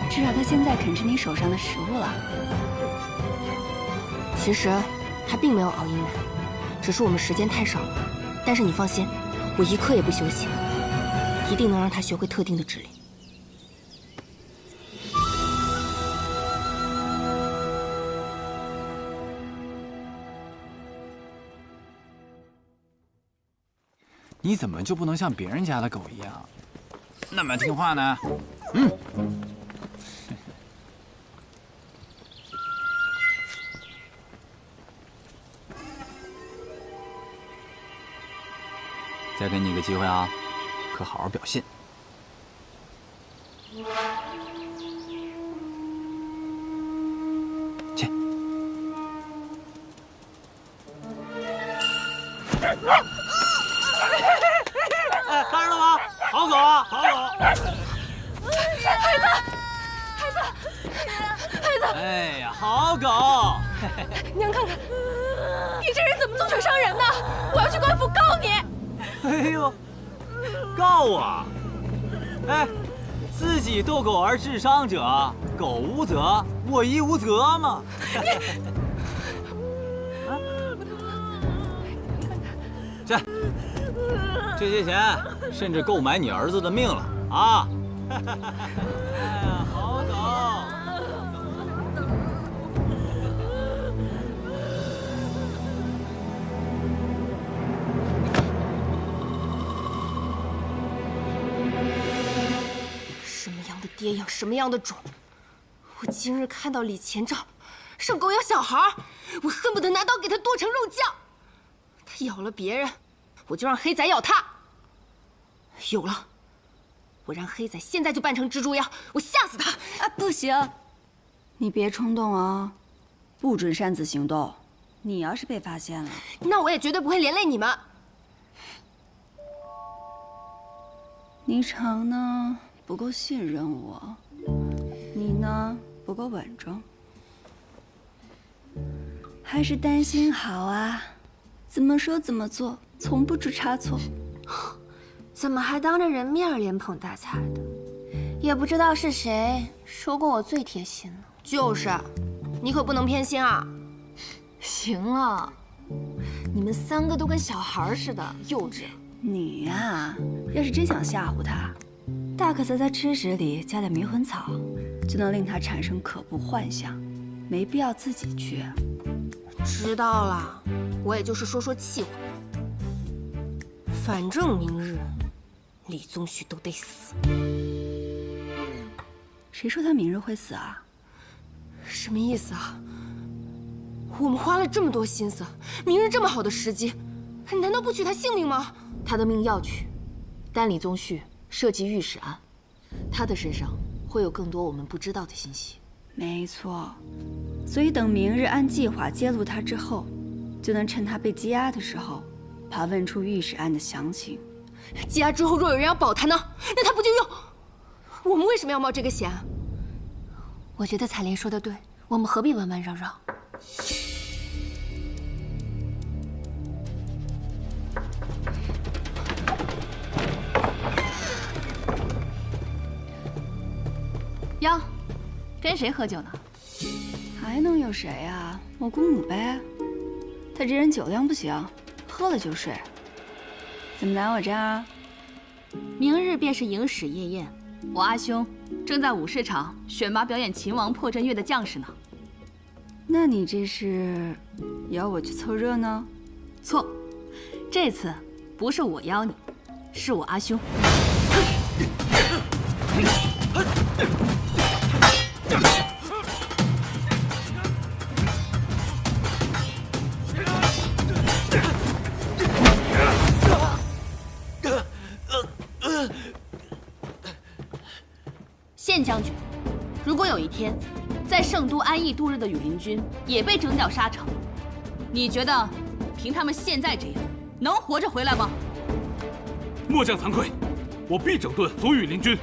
至少他现在肯吃你手上的食物了。其实他并没有熬夜奶，只是我们时间太少了。但是你放心，我一刻也不休息，一定能让他学会特定的指令。你怎么就不能像别人家的狗一样，那么听话呢？嗯。再给你一个机会啊，可好好表现。去。哎，看着了吗？好狗啊，好狗！孩子，哎呀，好狗！娘看看，你这人怎么动手伤人呢？我要去官府告你！哎呦，告我！哎，自己斗狗而致伤者，狗无责，我亦无责嘛。这些钱甚至够买你儿子的命了啊！哎呀，好狗！什么样的爹养什么样的种。我今日看到李前兆上狗咬小孩，我恨不得拿刀给他剁成肉酱。他咬了别人，我就让黑仔咬他。有了，我让黑仔现在就扮成蜘蛛妖，我吓死他！啊，不行，你别冲动啊，不准擅自行动。你要是被发现了，那我也绝对不会连累你们。霓裳呢不够信任我，你呢不够稳重，还是担心好啊？怎么说怎么做，从不出差错。怎么还当着人面连捧带踩的？也不知道是谁说过我最贴心呢。就是，你可不能偏心啊！行了，你们3个都跟小孩似的，幼稚。你呀，要是真想吓唬他，大可在吃食里加点迷魂草，就能令他产生可怖幻想，没必要自己去。知道了，我也就是说说气话。反正明日李宗旭都得死。谁说他明日会死啊？什么意思啊？我们花了这么多心思，明日这么好的时机，难道不取他性命吗？他的命要取，但李宗旭涉及御史案，他的身上会有更多我们不知道的信息。没错，所以等明日按计划揭露他之后，就能趁他被羁押的时候，爬问出御史案的详情。羁押之后，若有人要保他呢，那他不就又……我们为什么要冒这个险？我觉得彩莲说的对，我们何必弯弯绕绕？哟，跟谁喝酒呢？还能有谁啊？我姑母呗。她这人酒量不行，喝了就睡。怎么来我这儿啊？明日便是迎史夜宴，我阿兄正在武士场选拔表演秦王破阵乐的将士呢。那你这是邀我去凑热闹？错，这次不是我邀你，是我阿兄。县将军，如果有一天，在圣都安逸度日的羽林军也被征调沙场，你觉得凭他们现在这样，能活着回来吗？末将惭愧，我必整顿所有羽林军，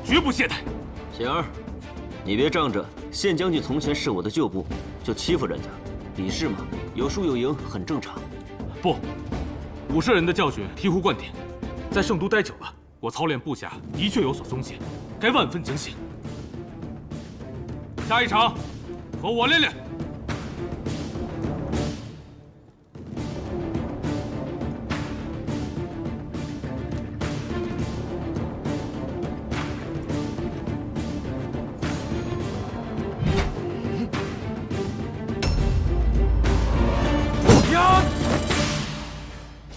绝不懈怠。贤儿，你别仗着县将军从前是我的旧部就欺负人家，比试嘛，有输有赢很正常。不，武舍人的教训醍醐灌顶，在圣都待久了，我操练部下的确有所松懈，该万分警醒。下一场，和我练练。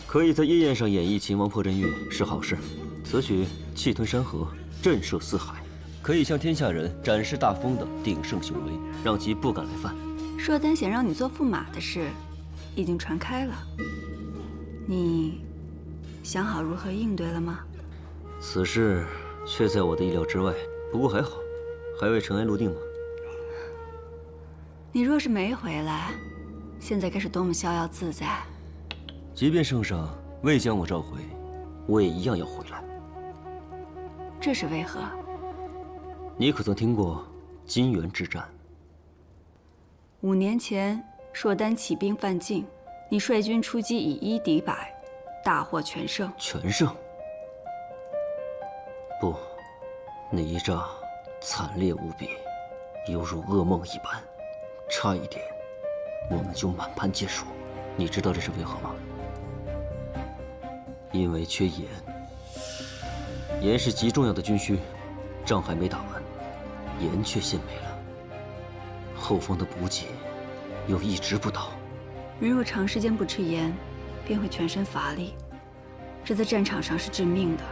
可以在夜宴上演绎秦王破阵乐是好事，此曲气吞山河，震慑四海，可以向天下人展示大风的鼎盛雄威，让其不敢来犯。硕丹想让你做驸马的事，已经传开了。你想好如何应对了吗？此事却在我的意料之外，不过还好，还未尘埃落定吗？你若是没回来，现在该是多么逍遥自在。即便圣上未将我召回，我也一样要回来。这是为何？你可曾听过金元之战？5年前，硕丹起兵犯境，你率军出击，以1敌100，大获全胜。全胜？不，那一仗惨烈无比，犹如噩梦一般，差一点我们就满盘皆输。你知道这是为何吗？因为缺盐。盐是极重要的军需，仗还没打完，盐却先没了。后方的补给又一直不到。人若长时间不吃盐，便会全身乏力，这在战场上是致命的。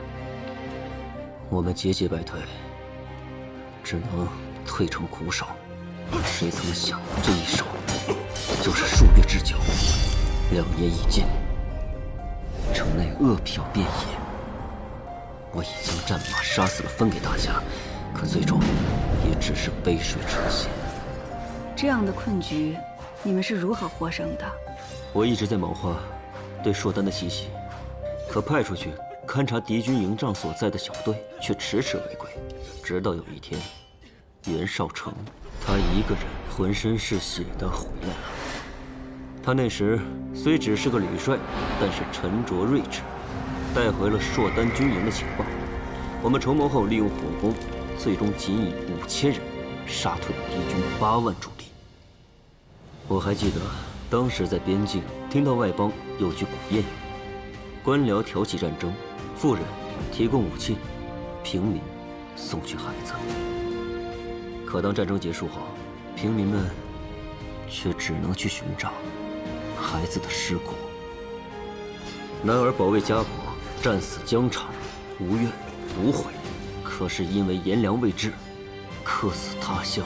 我们节节败退，只能退成苦手。谁曾想这一守就是数月之久，2年已尽，城内恶殍遍野。我已将战马杀死了分给大家，可最终也只是杯水车薪。这样的困局，你们是如何获胜的？我一直在谋划对硕丹的奇袭，可派出去勘察敌军营帐所在的小队却迟迟未归。直到有一天，袁绍成他一个人浑身是血的回来了。他那时虽只是个旅帅，但是沉着睿智，带回了硕丹军营的情报。我们筹谋后，利用火攻，最终仅以5000人杀退了敌军8万主力。我还记得当时在边境听到外邦有句古谚语：官僚挑起战争，富人提供武器，平民送去孩子。可当战争结束后，平民们却只能去寻找孩子的尸骨。男儿保卫家国，战死疆场，无怨无悔。可是因为颜良未至，客死他乡，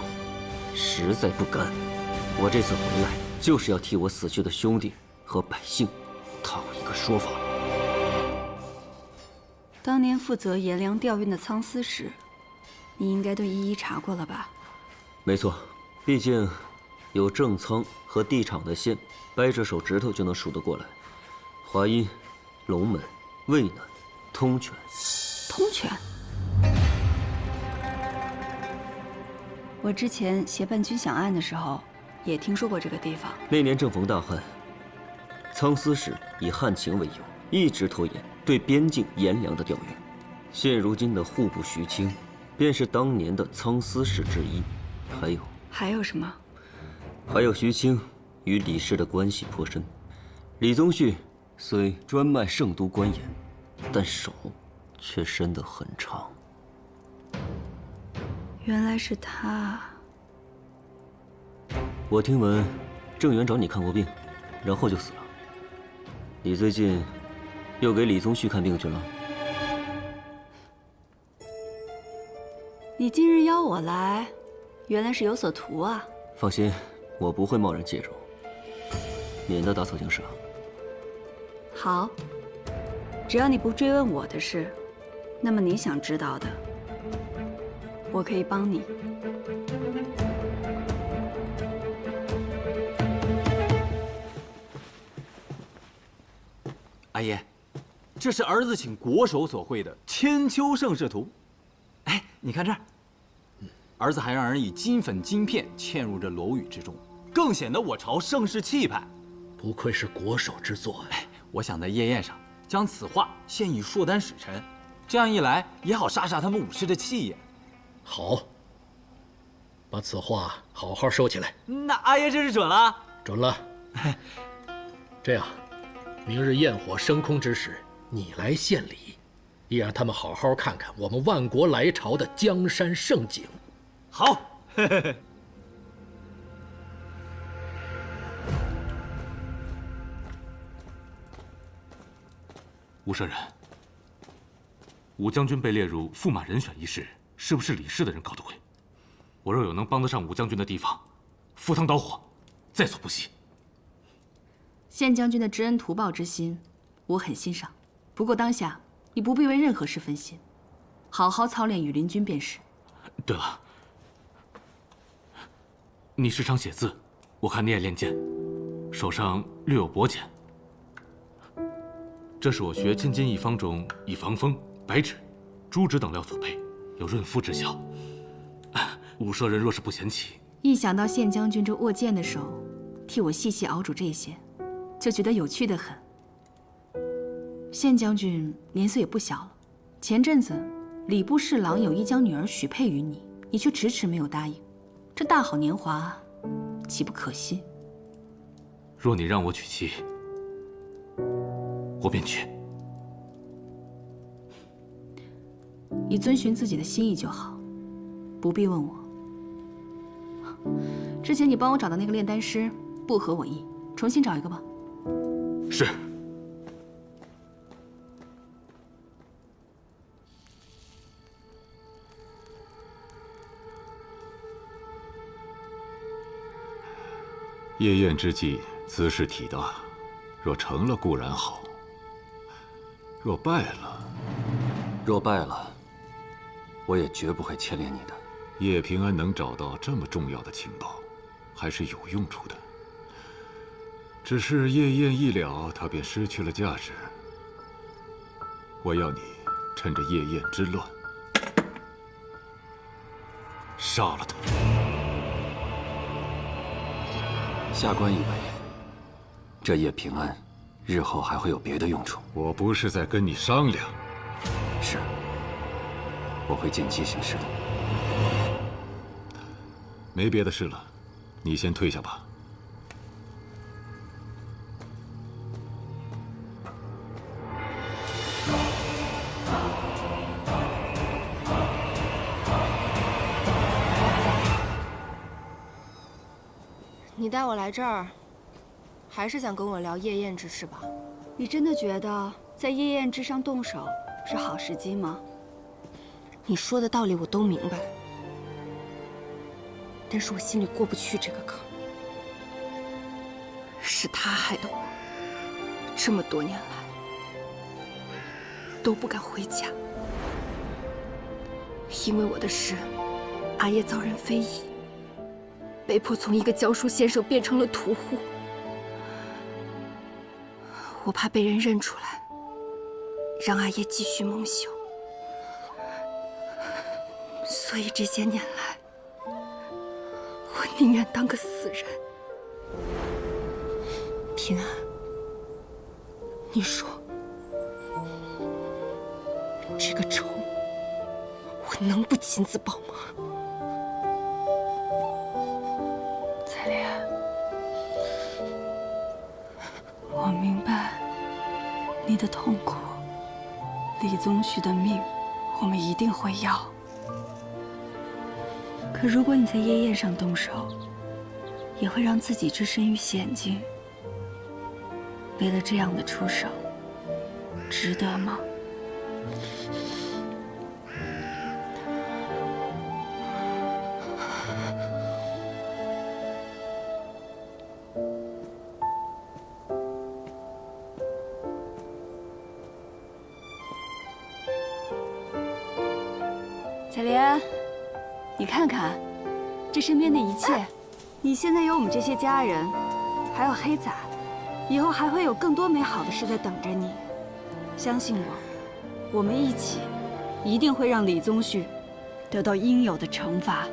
实在不甘。我这次回来，就是要替我死去的兄弟和百姓讨一个说法。当年负责颜良调运的仓司使，你应该都一一查过了吧？没错，毕竟有正仓和地场的县，掰着手指头就能数得过来。华阴、龙门、渭南、通泉。通泉。我之前协办军饷案的时候，也听说过这个地方。那年正逢大旱，仓司使以旱情为由，一直拖延对边境颜良的调运。现如今的户部徐清，便是当年的仓司使之一。还有什么？还有徐清与李氏的关系颇深。李宗旭虽专卖圣都官盐，但手却伸得很长。原来是他。我听闻郑元找你看过病，然后就死了。你最近又给李宗旭看病去了？你今日邀我来，原来是有所图啊。放心，我不会贸然介入，免得打草惊蛇。好，只要你不追问我的事，那么你想知道的，我可以帮你。阿爷，这是儿子请国手所绘的《千秋盛世图》。哎，你看这儿，儿子还让人以金粉金片嵌入这楼宇之中，更显得我朝盛世气派。不愧是国手之作呀！我想在夜宴上将此画献与硕丹使臣，这样一来也好杀杀他们武士的气焰。好，把此画好好收起来。那阿爷这是准了？准了。这样，明日焰火升空之时，你来献礼，也让他们好好看看我们万国来朝的江山盛景。好。吴舍人，吴将军被列入驸马人选一事，是不是李氏的人搞的鬼？我若有能帮得上吴将军的地方，赴汤蹈火，在所不惜。县将军的知恩图报之心，我很欣赏。不过当下你不必为任何事分心，好好操练羽林军便是。对了，你时常写字，我看你也练剑，手上略有薄茧。这是我学千金一方中以防风、白芷、朱脂等料所配，有润肤之效。武舍人若是不嫌弃，一想到县将军这握剑的手，替我细细熬煮这些，就觉得有趣得很。县将军年岁也不小了，前阵子礼部侍郎有意将女儿许配于你，你却迟迟没有答应，这大好年华，岂不可惜？若你让我娶妻，我便娶。你遵循自己的心意就好，不必问我。之前你帮我找的那个炼丹师不合我意，重新找一个吧。是。夜宴之际，兹事体大，若成了固然好，若败了，我也绝不会牵连你的。叶平安能找到这么重要的情报，还是有用处的。只是夜宴一了，他便失去了价值。我要你趁着夜宴之乱，杀了他。下官以为，这叶平安日后还会有别的用处。我不是在跟你商量。是，我会见机行事的。没别的事了，你先退下吧。你带我来这儿，还是想跟我聊夜宴之事吧？你真的觉得在夜宴之上动手是好时机吗？你说的道理我都明白，但是我心里过不去这个坎。是他害得我这么多年来都不敢回家，因为我的事，阿叶遭人非议，被迫从一个教书先生变成了屠户。我怕被人认出来，让阿叶继续蒙羞，所以这些年来，我宁愿当个死人。平安，你说这个仇我能不亲自报吗？彩莲，我明白你的痛苦。李宗旭的命，我们一定会要。可如果你在夜宴上动手，也会让自己置身于险境。为了这样的出手，值得吗？彩莲，你看看，这身边的一切，你现在有我们这些家人，还有黑仔，以后还会有更多美好的事在等着你。相信我，我们一起，一定会让李宗旭得到应有的惩罚。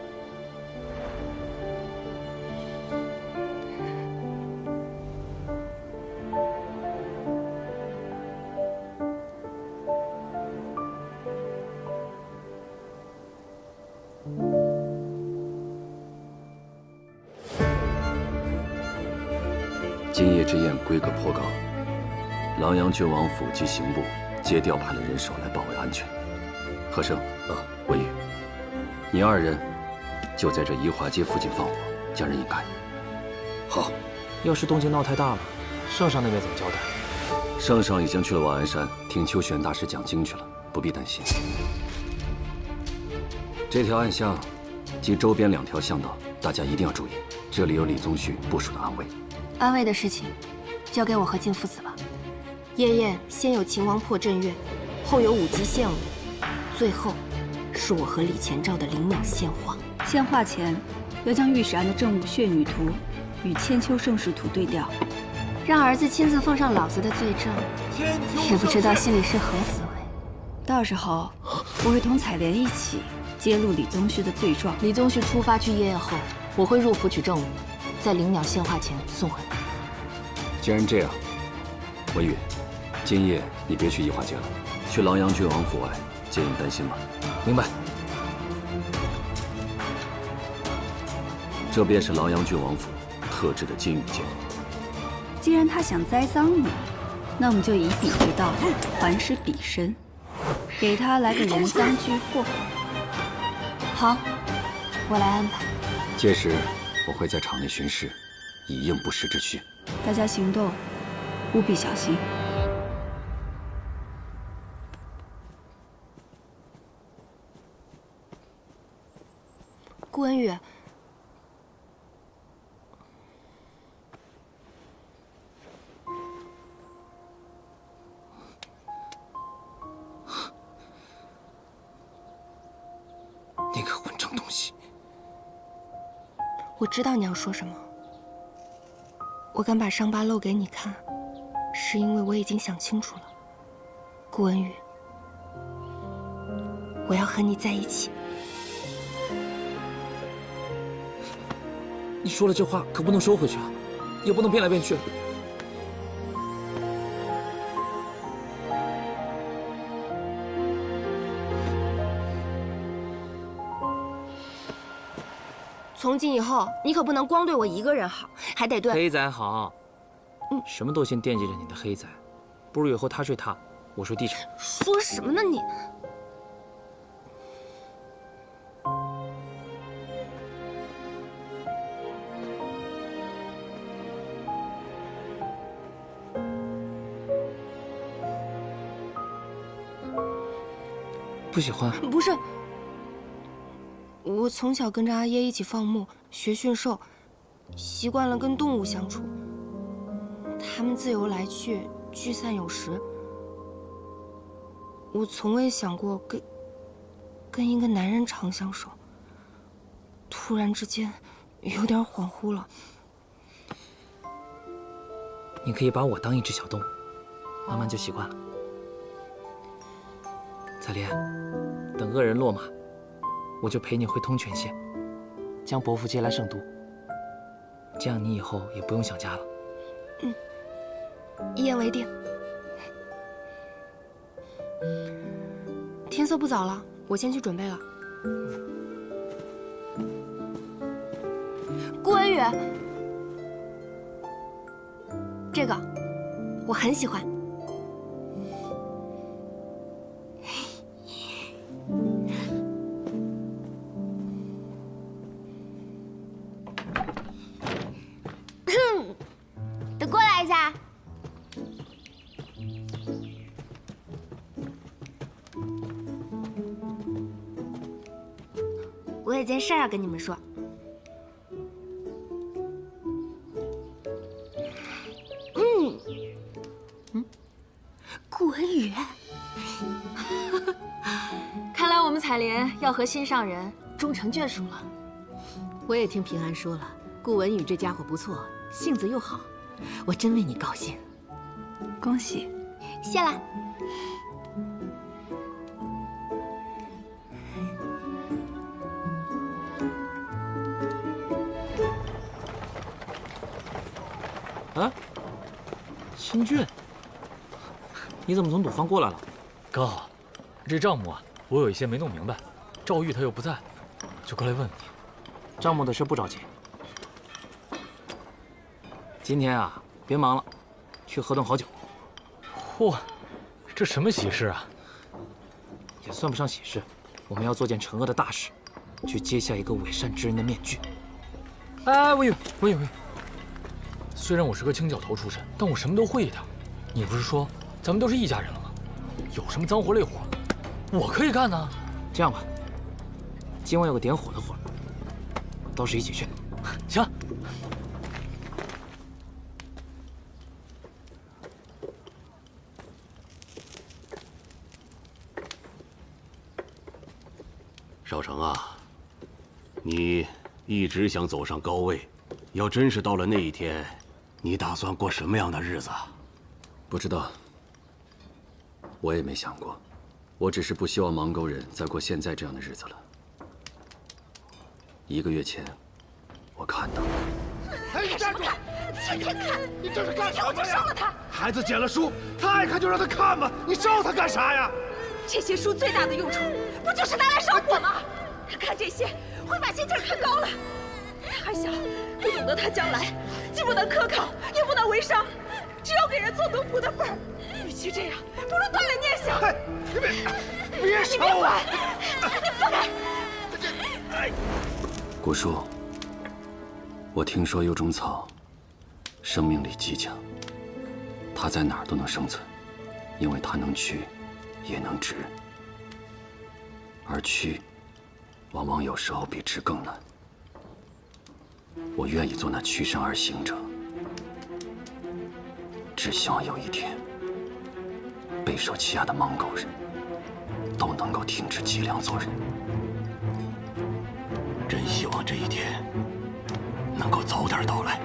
今夜之宴规格颇高，琅琊郡王府及刑部皆调派了人手来保卫安全。贺生，文宇，你二人就在这宜华街附近放火，将人引开。好。要是动静闹太大了，圣上那边怎么交代？圣上已经去了万安山听秋玄大师讲经去了，不必担心。这条暗巷及周边2条巷道，大家一定要注意，这里有李宗旭部署的暗卫。安慰的事情，交给我和晋父子吧。夜宴先有秦王破阵乐，后有舞姬献舞，最后是我和李前兆的灵鸟献化。献化前，要将御史案的正午血女图与千秋盛世图对调，让儿子亲自奉上老子的罪证，也不知道心里是何滋味。到时候，我会同彩莲一起揭露李宗旭的罪状。李宗旭出发去夜宴后，我会入府取正午，在灵鸟献化前送回来。既然这样，文宇，今夜你别去宜华街了，去琅琊郡王府外接应丹心吧。明白。这便是琅琊郡王府特制的金玉剑。既然他想栽赃你，那我们就以彼之道还施彼身，给他来个人赃俱获。好，我来安排。届时我会在场内巡视，以应不时之需。大家行动务必小心。顾恩宇，那个混账东西！我知道你要说什么。我敢把伤疤露给你看，是因为我已经想清楚了。顾恩宇，我要和你在一起。你说了这话可不能收回去啊，也不能变来变去。从今以后，你可不能光对我一个人好，还得对黑仔好。什么都先惦记着你的黑仔，不如以后他睡他，我睡地城。说什么呢你？不喜欢？不是，我从小跟着阿耶一起放牧、学驯兽，习惯了跟动物相处。它们自由来去，聚散有时。我从未想过跟一个男人长相守。突然之间，有点恍惚了。你可以把我当一只小动物，慢慢就习惯了。彩莲，等恶人落马，我就陪你回通泉县，将伯父接来圣都。这样你以后也不用想家了。嗯，一言为定。天色不早了，我先去准备了。顾文宇，这个我很喜欢。得过来一下。我有件事儿要跟你们说。顾文宇，看来我们彩莲要和心上人终成眷属了。我也听平安说了，顾文宇这家伙不错，性子又好，我真为你高兴。恭喜，谢了。啊，清俊，你怎么从赌坊过来了？哥，这账目啊，我有一些没弄明白，赵玉他又不在，就过来问问你。账目的事不着急。今天啊，别忙了，去喝顿好酒。嚯，这什么喜事啊？也算不上喜事，我们要做件惩恶的大事，去揭下一个伪善之人的面具。哎，文宇，虽然我是个清教头出身，但我什么都会的。你不是说咱们都是一家人了吗？有什么脏活累活，我可以干呢。这样吧，今晚有个点火的活，倒是一起去。行。少成啊，你一直想走上高位，要真是到了那一天，你打算过什么样的日子啊？不知道，我也没想过，我只是不希望芒沟人再过现在这样的日子了。1个月前，我看到了。哎，你站住！今天看，你这是干什么呀？今天我就烧了他！孩子捡了书，他爱看就让他看嘛，你烧他干啥呀？这些书最大的用处，不就是拿来烧火吗？看这些会把心气儿看高了。他还小，不懂得他将来既不能科考，也不能为商，只有给人做奴仆的份儿。与其这样，不如锻炼念想。你别烧啊！你放开！古叔，我听说有种草，生命力极强，它在哪儿都能生存，因为它能去，也能直，而去，往往有时候比直更难。我愿意做那屈身而行者，只希望有一天，备受欺压的芒沟人都能够停止脊梁做人。真希望这一天能够早点到来。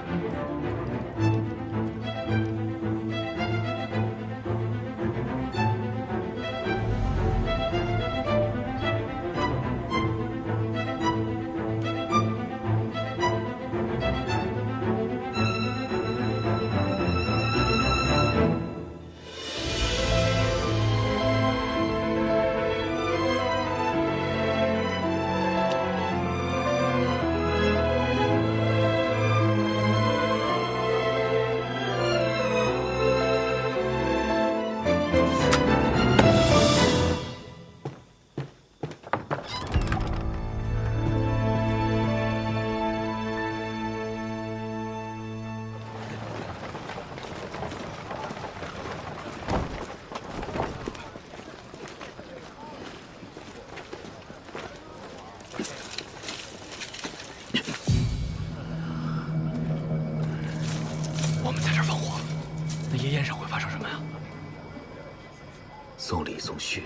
送礼送序，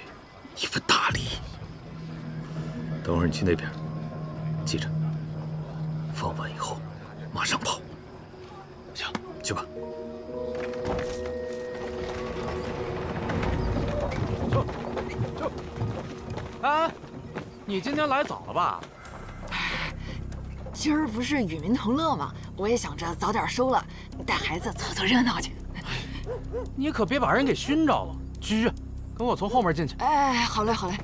一份大礼。等会儿你去那边，记着，放完以后马上跑。行，去吧。哎，你今天来早了吧？今儿不是与民同乐吗？我也想着早点收了，带孩子凑凑热闹去。你可别把人给熏着了。去，跟我从后面进去。哎，好嘞，好嘞。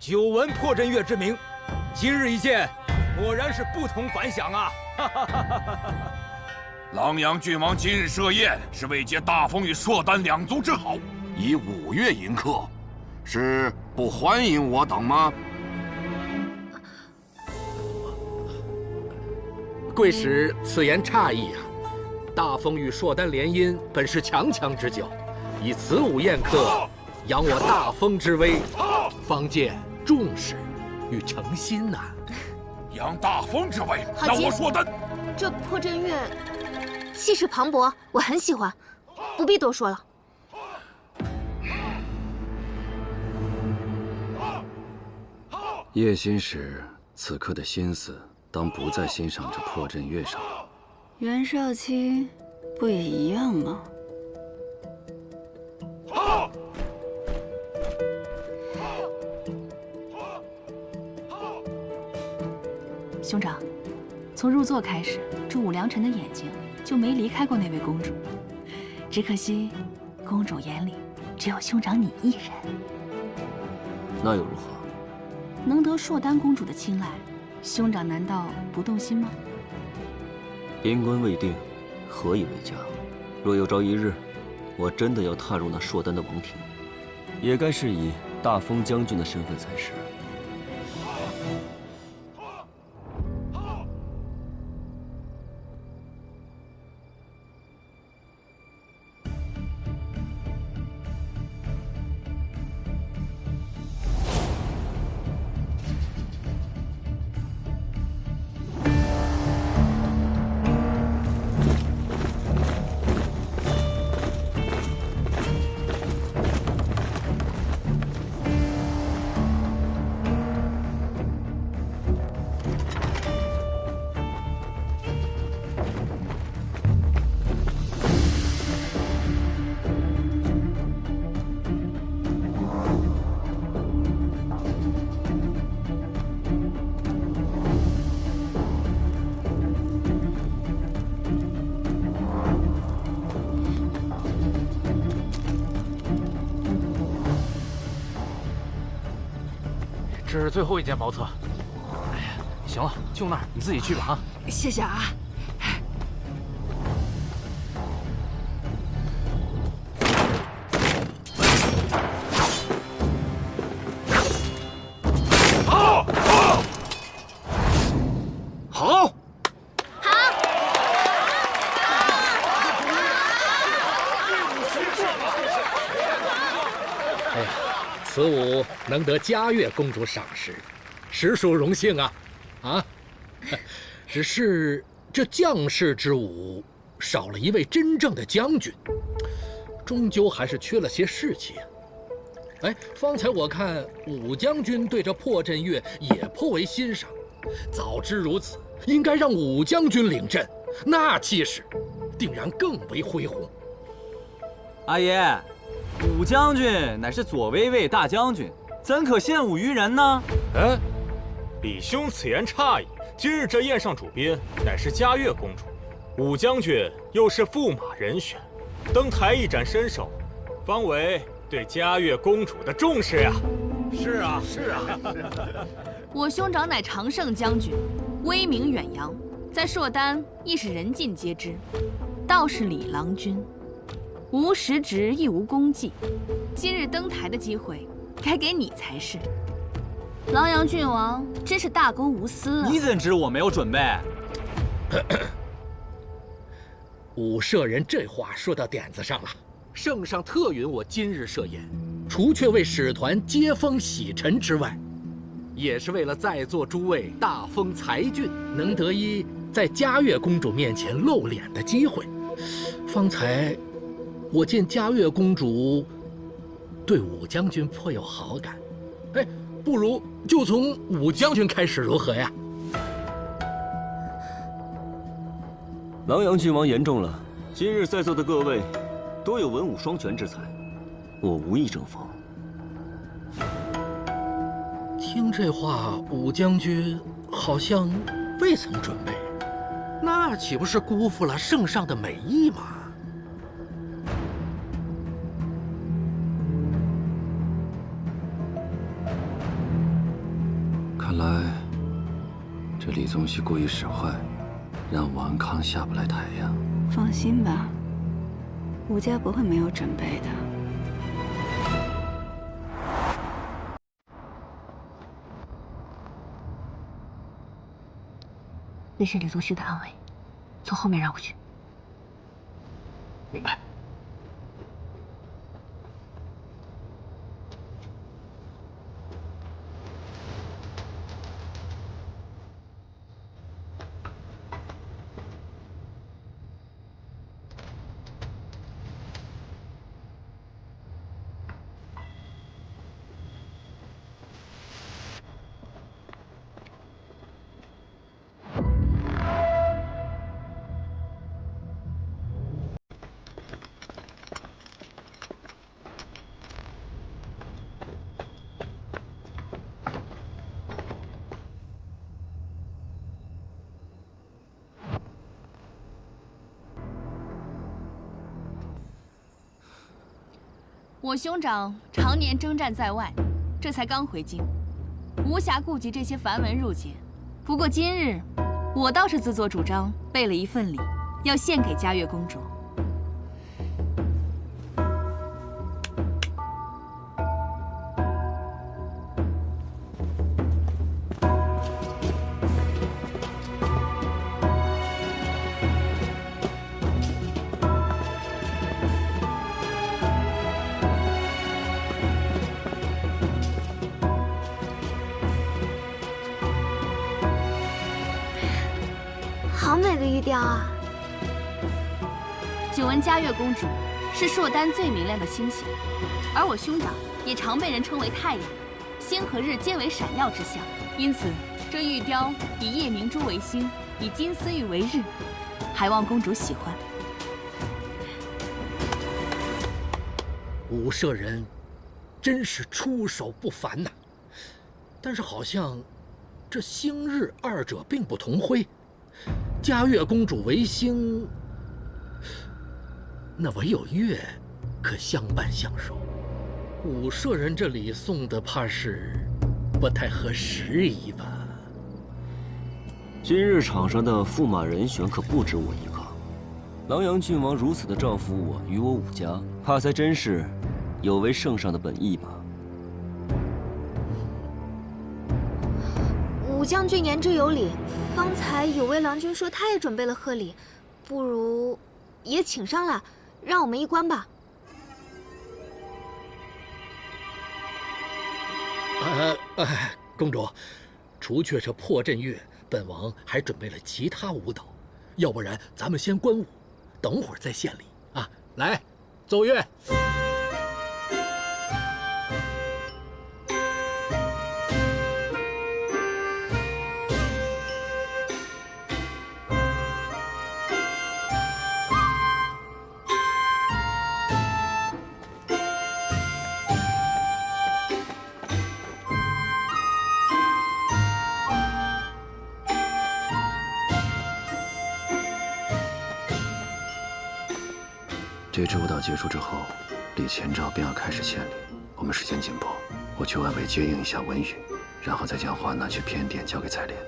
久闻破阵乐之名，今日一见，果然是不同凡响啊！琅琊郡王今日设宴，是为接大风与硕丹两族之好，以5月迎客，是不欢迎我等吗？贵使此言差矣啊！大风与硕丹联姻本是强强之交，以此午宴客，扬我大风之威，方见重视与诚心呐。扬大风之威，好极那我硕丹，这破阵乐气势磅礴，我很喜欢，不必多说了。叶心使此刻的心思，当不在欣赏这破阵乐上了。袁少卿不也一样吗？兄长，从入座开始，这武良辰的眼睛就没离开过那位公主。只可惜，公主眼里只有兄长你一人。那又如何？能得硕丹公主的青睐，兄长难道不动心吗？边关未定，何以为家？若有朝一日，我真的要踏入那硕丹的王庭，也该是以大风将军的身份才是。这是最后一间茅厕。哎呀，行了，就那儿，你自己去吧啊。谢谢啊。好，好，哎呀，此舞能得嘉月公主赏识，实属荣幸啊！啊，只是这将士之伍少了一位真正的将军，终究还是缺了些士气啊。哎，方才我看武将军对这破阵乐也颇为欣赏，早知如此，应该让武将军领阵，那气势定然更为恢宏。阿爷，武将军乃是左威卫大将军，怎可献武于人呢？李兄此言差矣。今日这宴上主宾乃是嘉悦公主，武将军又是驸马人选，登台一展身手，方为对嘉悦公主的重视呀。是啊，是啊。我兄长乃常胜将军，威名远扬，在朔丹亦是人尽皆知。倒是李郎君，无实职亦无功绩，今日登台的机会该给你才是。狼阳郡王真是大公无私啊！你怎知我没有准备？武舍人这话说到点子上了。圣上特允我今日设宴，除却为使团接风洗尘之外，也是为了在座诸位大封才俊，能得一在嘉悦公主面前露脸的机会。方才我见嘉悦公主对武将军颇有好感，哎，不如就从武将军开始，如何呀？狼阳郡王言重了，今日在座的各位多有文武双全之才，我无意争锋。听这话，武将军好像未曾准备，那岂不是辜负了圣上的美意吗？看来这李宗羲故意使坏，让王安康下不来台呀。放心吧，武家不会没有准备的。那是李宗羲的安危，从后面绕过去。明白。我兄长常年征战在外，这才刚回京，无暇顾及这些繁文缛节。不过今日，我倒是自作主张备了一份礼，要献给嘉悦公主。好美的玉雕啊！久闻嘉悦公主是朔丹最明亮的星星，而我兄长也常被人称为太阳，星和日皆为闪耀之象，因此这玉雕以夜明珠为星，以金丝玉为日，还望公主喜欢。武舍人真是出手不凡呐，但是好像这星日二者并不同辉。嘉悦公主为星，那唯有月可相伴相守。武舍人这里送的怕是不太合时宜吧？今日场上的驸马人选可不止我一个。狼阳郡王如此的照拂我与我武家，怕才真是有违圣上的本意吧？武将军言之有理，方才有位郎君说他也准备了贺礼，不如也请上了，让我们一观吧。公主，除却这破阵乐，本王还准备了其他舞蹈，要不然咱们先观舞，等会儿再献礼啊！来，奏乐。这支舞蹈结束之后，李前兆便要开始献礼。我们时间紧迫，我去外围接应一下文宇，然后再将花拿去偏殿交给采莲。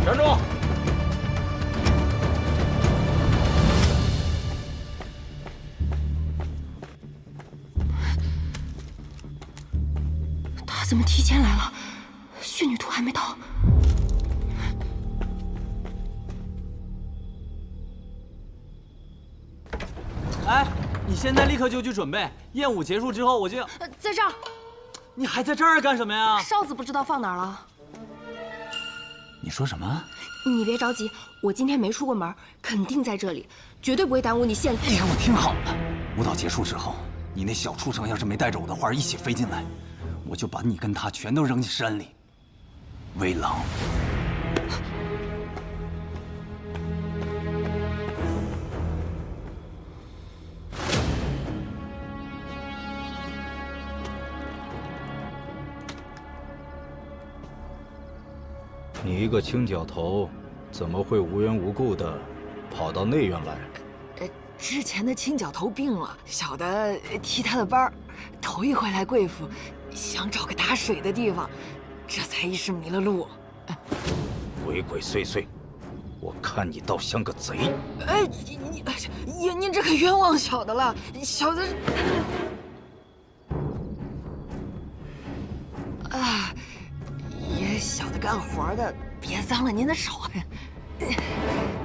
站住！他怎么提前来了？血女图还没到。哎，你现在立刻就去准备，宴舞结束之后我就要……在这儿。你还在这儿干什么呀？哨子不知道放哪儿了。你说什么？你别着急，我今天没出过门，肯定在这里，绝对不会耽误你献礼。你给我听好了，舞蹈结束之后，你那小畜生要是没带着我的花一起飞进来，我就把你跟他全都扔进山里。威狼。你一个青角头，怎么会无缘无故的跑到内院来？之前的青角头病了，小的替他的班，头一回来贵府，想找个打水的地方，这才一时迷了路。鬼鬼祟祟，我看你倒像个贼。哎，您这可冤枉小的了，小的。啊。爷，小的干活的，别脏了您的手。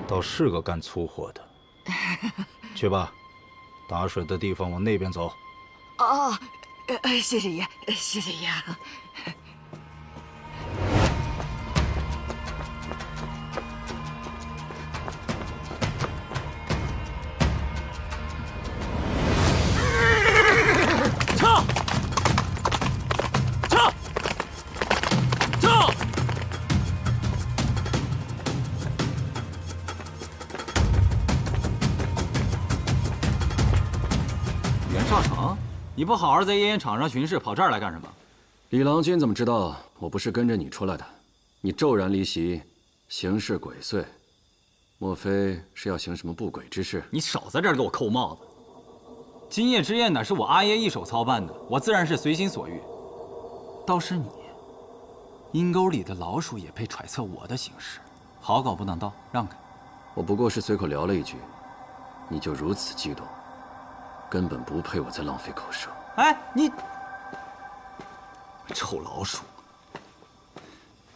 倒是个干粗活的。去吧，打水的地方往那边走。哦，谢谢爷，谢谢爷。撤！撤！撤！袁绍成，你不好好在夜宴场上巡视，跑这儿来干什么？李郎君怎么知道我不是跟着你出来的？你骤然离席，行事鬼祟，莫非是要行什么不轨之事？你少在这儿给我扣帽子！今夜之宴乃是我阿爷一手操办的，我自然是随心所欲。倒是你，阴沟里的老鼠也配揣测我的行事，好狗不能倒，让开！我不过是随口聊了一句，你就如此激动，根本不配我再浪费口舌。哎，你臭老鼠，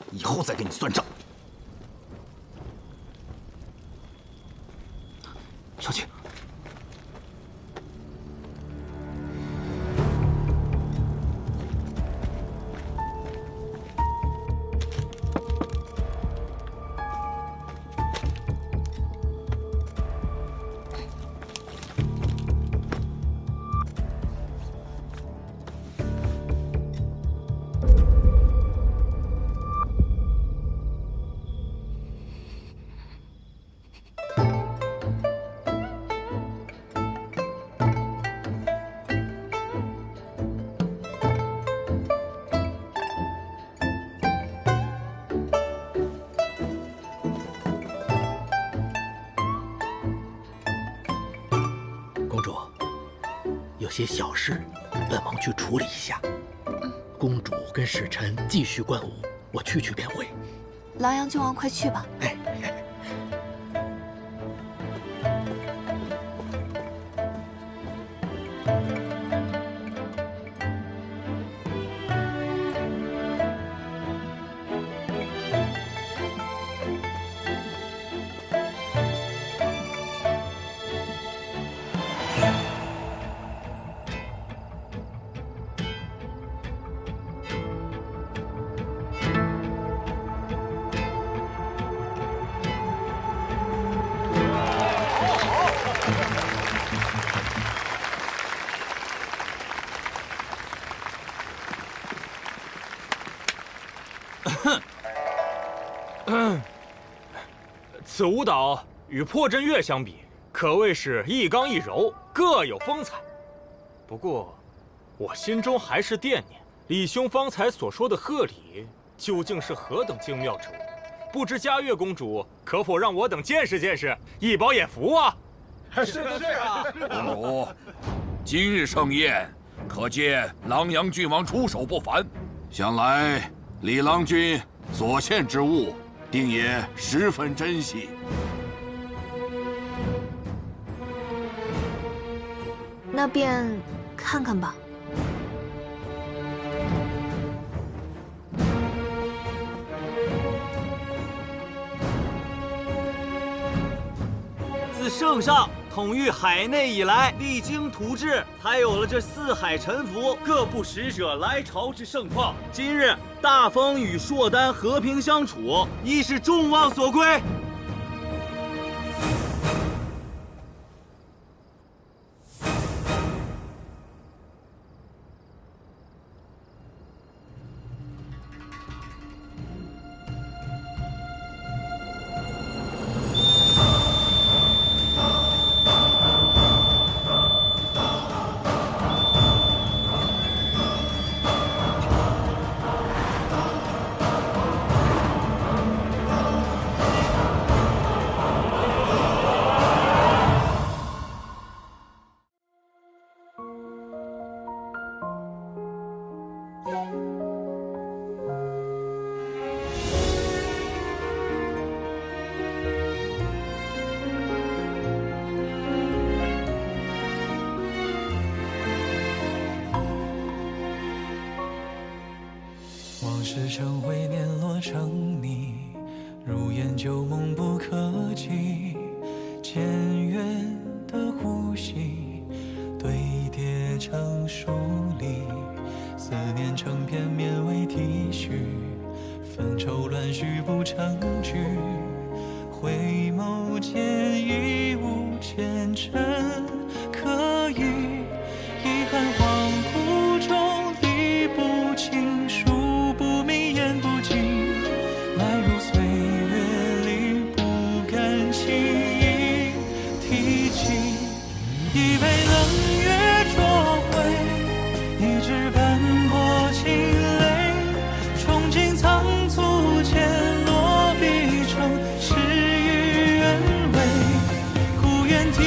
以后再跟你算账。小姐。主，有些小事，本王去处理一下。公主跟使臣继续观舞，我去便回。狼阳郡王，快去吧。哎。此舞蹈与破阵乐相比，可谓是一刚一柔，各有风采。不过，我心中还是惦念李兄方才所说的贺礼究竟是何等精妙之物，不知嘉悦公主可否让我等见识见识，一饱眼福啊！是啊，公主，今日盛宴，可见狼阳郡王出手不凡，想来李郎君所献之物，定也十分珍惜。那便看看吧。自圣上统御海内以来，励精图治，才有了这四海臣服、各部使者来朝之盛况。今日大风与硕丹和平相处，亦是众望所归。往事成灰，碾落成泥，如烟旧梦不可及。渐远的呼吸，堆叠成疏离，思念成片绵为体恤，纷愁乱絮不成句。回眸间已无前尘可语，遗憾恍惚中理不清，数不明言不尽，来如岁月里不敢轻易提起。一杯冷月灼灰，一纸斑驳清泪，憧憬仓促间落笔成诗与愿违，故园亭